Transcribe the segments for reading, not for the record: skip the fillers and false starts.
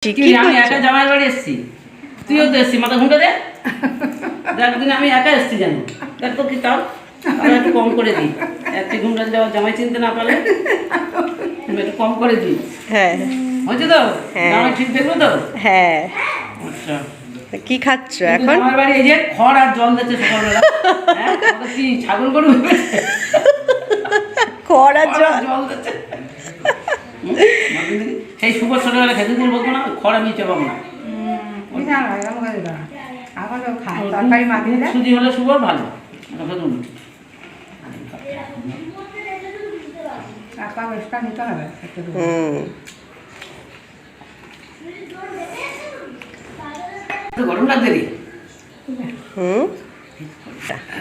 আমি একা জামাই বাড়ি এসেছি, তুইও তো এসছি, মাথা ঘুমটা দে। একদিন আমি একা এসেছি জানো, দেখ তো কি তাও একটু কম করে দিই। একটি ঘুমটা দিলে জামাই চিনতে না পারলে একটু কম করে দিই। হ্যাঁ হয়েছে তো? জামাই ঠিক দেখলো তো? হ্যাঁ। আচ্ছা, কি খাচ্ছ এখন? আমার বাড়ি এই যে খড় আর জল দিচ্ছে সকালবেলা। হ্যাঁ, কি ছাগল গরু? খড় আর জল দিচ্ছে। সেই শুভ ছোটবেলা খেতে দিয়ে বলবো না, খড় আমি চাপাবো না। সুজি হলে শুভ ভালো। গরম লাগছে রে?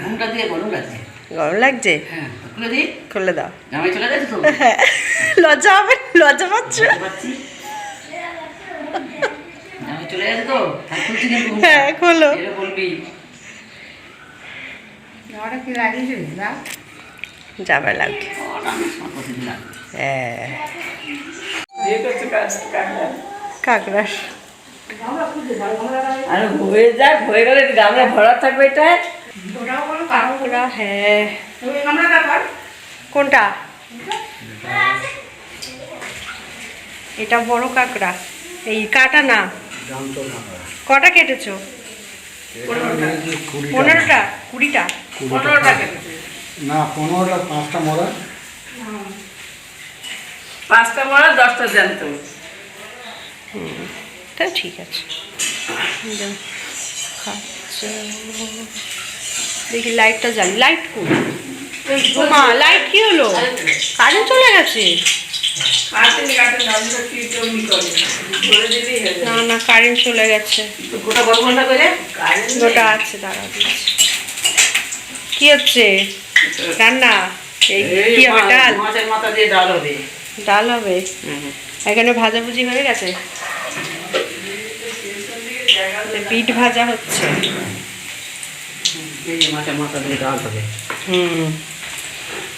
ঘুমটা দিয়ে গরম লাগছে। গরম লাগছে? হ্যাঁ, খুলে দিই। খুলে দাও। জামাই চলে গেছে তো? হ্যাঁ, লজ্জা হবে, লজ্জা পাচ্ছ? জামাই চলে গেছে তো? খুলছি কিন্তু। হ্যাঁ, খোলো। এটা বলবি। যাবার লাগবে। হ্যাঁ, কাকড়াস। আর হয়ে যাক, হয়ে গেলে গামলা ভরা থাকবে এটা। কাকড়া, হ্যাঁ। কোনটা? এটা বড় কাকড়া, এই কাটা না। কটা কেটেছো? 15টা? 20টা? 15টা কেটেছে। না, 15টা, 5টা মরা। 5টা মরা, 10টা জ্যান্ত। তা ঠিক আছে। দেখি লাইটটা জ্বালি। লাইট কই? মা, লাইট কি হলো? কারেন্ট চলে গেছে? না না, কারেন্ট চলে গেছে। গোটা গরম ঘন্টা করে গোটা আছে, দাঁড়া দিচ্ছি। কি হচ্ছে? রান্না? এই কি হবে? ডাল? মাছের মাথা দিয়ে ডাল হবে। ডাল হবে? এখানে ভাজাভুজি হয়ে গেছে, বিট ভাজা হচ্ছে। মাছের মাথা দিয়ে ডাল হবে।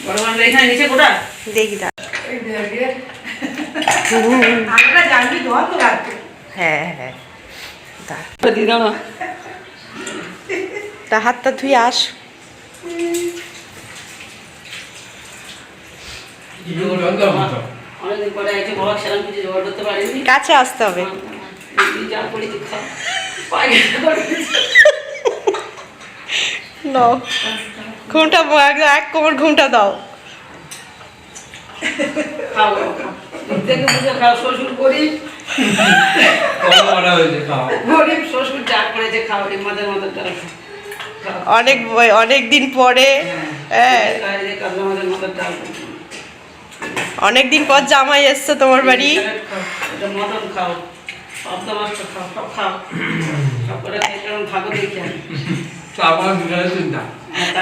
গরম ঘন্টা এখানে নিচে গোটা দেখি দা। হ্যাঁ হ্যাঁ, তা হাতটা ধুয়ে আস। অনেকদিন পরে একটু বাবা সেরাম কিছু জোগাড় করতে পারিনি। কাছে আসতে হবে। যা করেছি নাও, ঘুমটা এক কোমর ঘুমটা দাও। খাও দেখে বুঝে খাও। শ্বশুর গরিব, গরিব শ্বশুর যা করেছে খাও। মাঝে মাঝে অনেক দিন পরে, হ্যাঁ, অনেক দিন পর জামাই এসছে তোমার বাড়ি। মটন খাও, পাবদা মাছ খাও, সব খাও, সব করে থাকো দেখি।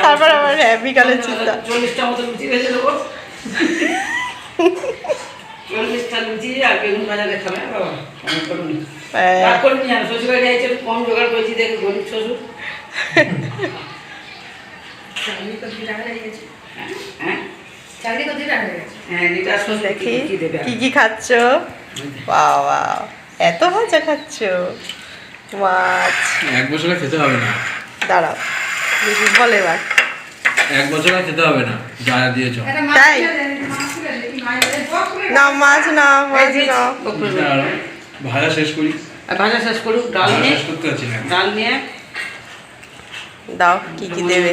তারপর আবার বিকালের চিন্তা। 40টা মতো লুচি ভেজে দেবো। 40টা লুচি আর বেগুন ভাজা খাবে। শ্বশুর বাড়ি আছে, কম জোগাড় করেছি দেখে, গরিব শ্বশুর। দেখি কি কি খাচ্ছ? বাবা, এত ভাজা খাচ্ছ? মাছ 1 বছর খেতে হবে না। দাঁড়াও দেখি, বল এবার। 1 বছর খেতে হবে না যা দিয়েছো। তাই না, মাছ না, মাছ না। ভাজা শেষ করি। ভাজা শেষ করুক, ডাল নিয়ে শেষ করতে পারছি না। ডাল নিয়ে দাও, কি কি দেবে?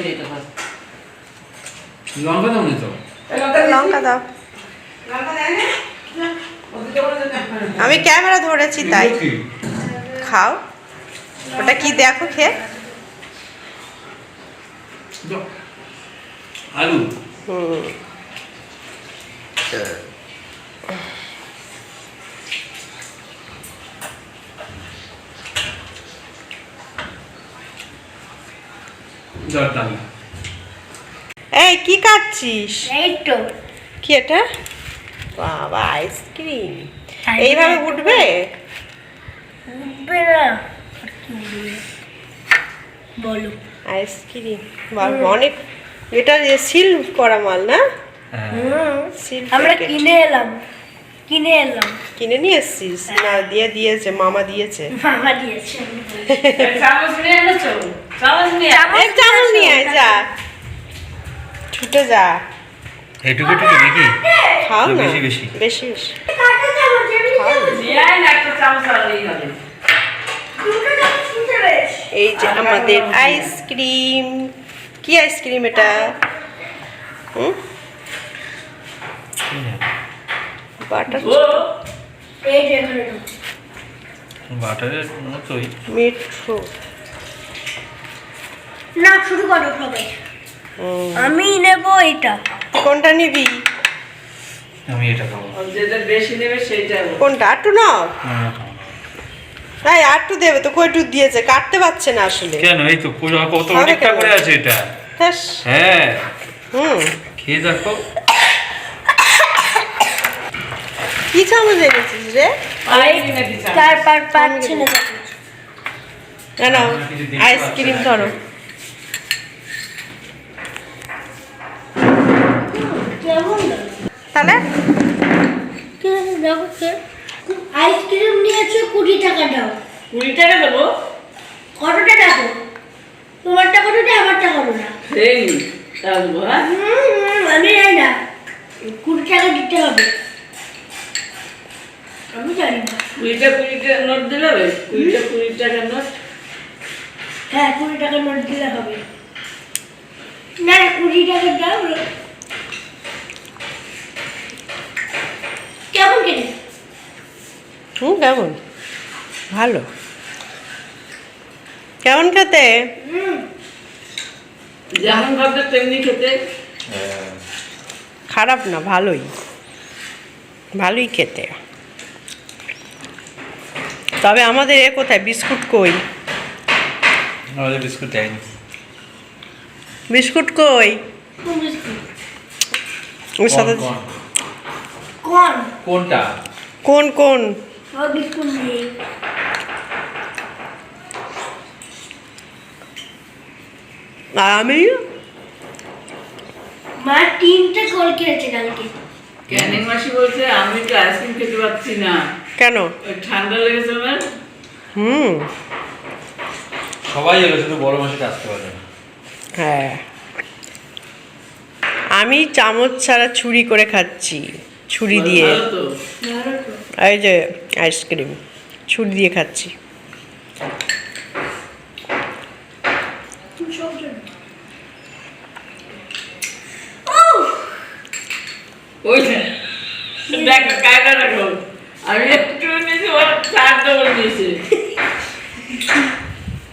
লঙ্কা দাও নি তো? লঙ্কা দাও। আমি ক্যামেরা ধরেছি তাই। খাও, ওটা কি দেখো খেয়ে। আলু। এই কি খাচ্ছিস? এই তো কি এটা? বাবা, আইসক্রিম এইভাবে উঠবে? উঠবে না। বলো। আইসক্রিম অনেক, এটা সিল করা মাল না? আমরা কিনে এলাম। কিনে এলাম কিনে নিয়ে এসছিস না দিয়েছে মামা দিয়েছে মামা দিয়েছে আমি বলছি। চামচ নিয়ে এনেছো? চামচ নিয়ে আয়। এক চামচ নিয়ে আয় যা ছুটে যা এইটুকু একটু নাকি খাও না বেশি বেশি? বেশি বেশি কাঁটা চামচ, এমনি চামচ। নিয়ে আয় না, একটা চামচ আনলেই হবে। দুটো চামচ নিতে বেশ। এই যে আমাদের আইসক্রিম কি আইসক্রিম এটা হুম বাটার ও, এই যে এখানে ঢোক। বাটারের মতোই। মিঠু না, শুরু করো সবাই। আমি নেব এটা। কোনটা নিবি আমি এটা খাবো। যেটা বেশি নেবে সেইটা হবে। কোনটা আটটু নাও এই আটটু দেবে তো কয়টু দিয়েছে কাটতে পারছে না আসলে কেন এই তো পুরো কত হবে অনেকটা কেন? করে আছে এটা। হ্যাঁ হ্যাঁ হুম খেয়ে দেখো। কি চামচ এনেছিস রে পাইনি নাকি চামচ? তার পাচ্ছে না চামচ। না আইসক্রিম ধরো কেমন লাগে? তাহলে ঠিক আছে, দেখো কে? আইসক্রিম নিয়েছো 20 টাকা দাও। 20 টাকা দেবো? কতটা দেখো, তোমারটা কত দিয়ে আমারটা করো না। সেই তা দেবো, হ্যাঁ? আমি জানি না, 20 টাকা দিতে হবে। আমি জানি না। 20টা নোট দিলে হবে? 20 টাকার নোট? হ্যাঁ, 20 টাকার নোট দিলে হবে। না, 20 টাকা দাও। কেমন কেন? হুম কেমন ভালো কেমন খেতে যেমন ভাবতে তেমনি খেতে। খারাপ না ভালোই ভালোই খেতে তবে আমাদের এ কোথায় বিস্কুট কই আমাদের বিস্কুট দেয়নি। বিস্কুট কই কোন বিস্কুট? ওর সাথে কোন? কোনটা? কোন কোন ও বিস্কুট নেই। আমি মা 3টে কল খেয়েছে কালকে। ক্যানিং মাসি বলছে আমি তো আইসক্রিম খেতে পারছি না, কেন ওই ঠান্ডা লেগেছে না। হুম সবাই এলো শুধু বড় মাসে আসতে পারে না। হ্যাঁ আমি চামচ ছাড়া ছুরি করে খাচ্ছি ছুরি দিয়ে ভালো তো। ভালো তো। এই যে আইসক্রিম ছুরি দিয়ে খাচ্ছি তুমি সব জানো। ওই যে, দেখো কায়দা দেখো, আমি একটু নিয়েছি ওর 4 ডবল নিয়েছি।